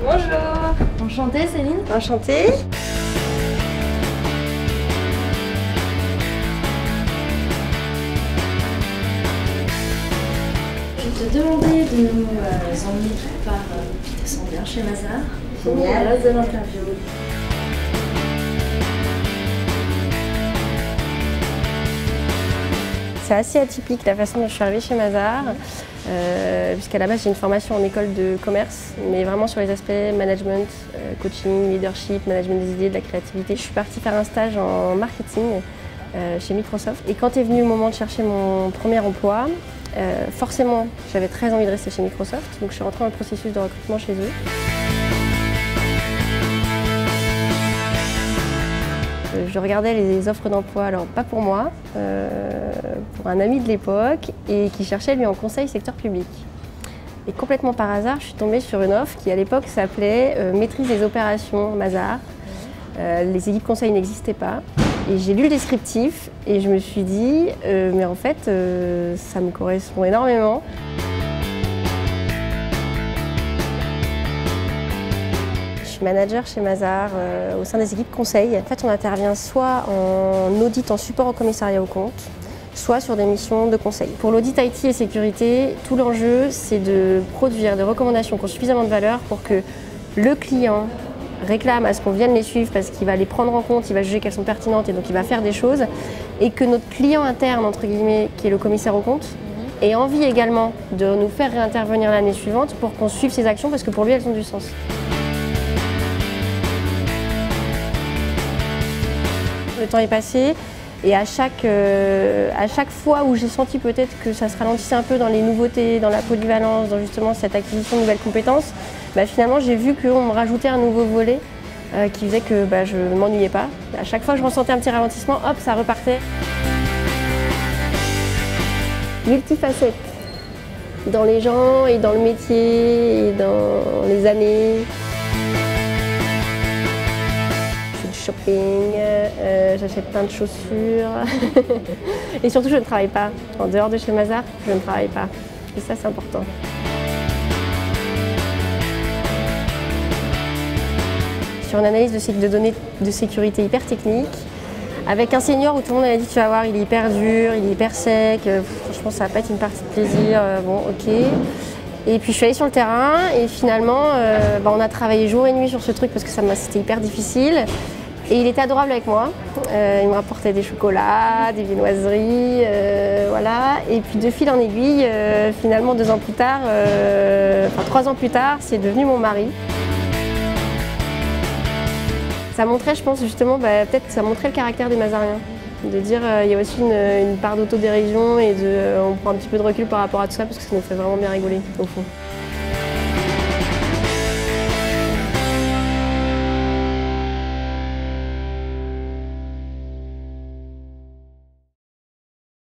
Bonjour. Enchantée Céline. Enchantée. Je te demandais de nous emmener quelque part qui te sent bien chez Mazars. Génial. Le reste de l'interview. C'est assez atypique la façon dont je suis arrivée chez Mazars, puisqu'à la base j'ai une formation en école de commerce, mais vraiment sur les aspects management, coaching, leadership, management des idées, de la créativité. Je suis partie faire un stage en marketing chez Microsoft. Et quand est venu le moment de chercher mon premier emploi, forcément j'avais très envie de rester chez Microsoft, donc je suis rentrée dans le processus de recrutement chez eux. Je regardais les offres d'emploi, alors pas pour moi, pour un ami de l'époque et qui cherchait lui en conseil secteur public. Et complètement par hasard, je suis tombée sur une offre qui à l'époque s'appelait Maîtrise des opérations Mazars. Les équipes conseil n'existaient pas. Et j'ai lu le descriptif et je me suis dit, mais en fait, ça me correspond énormément. Je suis manager chez Mazars au sein des équipes conseil. En fait, on intervient soit en audit en support au commissariat aux comptes, soit sur des missions de conseil. Pour l'audit IT et sécurité, tout l'enjeu, c'est de produire des recommandations qui ont suffisamment de valeur pour que le client réclame à ce qu'on vienne les suivre parce qu'il va les prendre en compte, il va juger qu'elles sont pertinentes et donc il va faire des choses. Et que notre client interne, entre guillemets, qui est le commissaire aux comptes, ait envie également de nous faire réintervenir l'année suivante pour qu'on suive ses actions parce que pour lui, elles ont du sens. Le temps est passé et à chaque fois où j'ai senti peut-être que ça se ralentissait un peu dans les nouveautés, dans la polyvalence, dans justement cette acquisition de nouvelles compétences, finalement j'ai vu qu'on me rajoutait un nouveau volet qui faisait que je ne m'ennuyais pas. À chaque fois que je ressentais un petit ralentissement, hop, ça repartait. Multifacette, dans les gens et dans le métier et dans les années. Shopping, j'achète plein de chaussures et surtout je ne travaille pas. En dehors de chez Mazars, je ne travaille pas et ça c'est important. Sur une analyse de données de sécurité hyper technique, avec un senior où tout le monde avait dit tu vas voir il est hyper dur, il est hyper sec, franchement ça va pas être une partie de plaisir, bon ok. Et puis je suis allée sur le terrain et finalement on a travaillé jour et nuit sur ce truc parce que c'était hyper difficile. Et il était adorable avec moi, il me rapportait des chocolats, des viennoiseries, voilà. Et puis de fil en aiguille, finalement 2 ans plus tard, 3 ans plus tard, c'est devenu mon mari. Ça montrait, je pense justement, peut-être ça montrait le caractère des Mazariens. De dire il y a aussi une part d'autodérision et on prend un petit peu de recul par rapport à tout ça parce que ça nous fait vraiment bien rigoler au fond.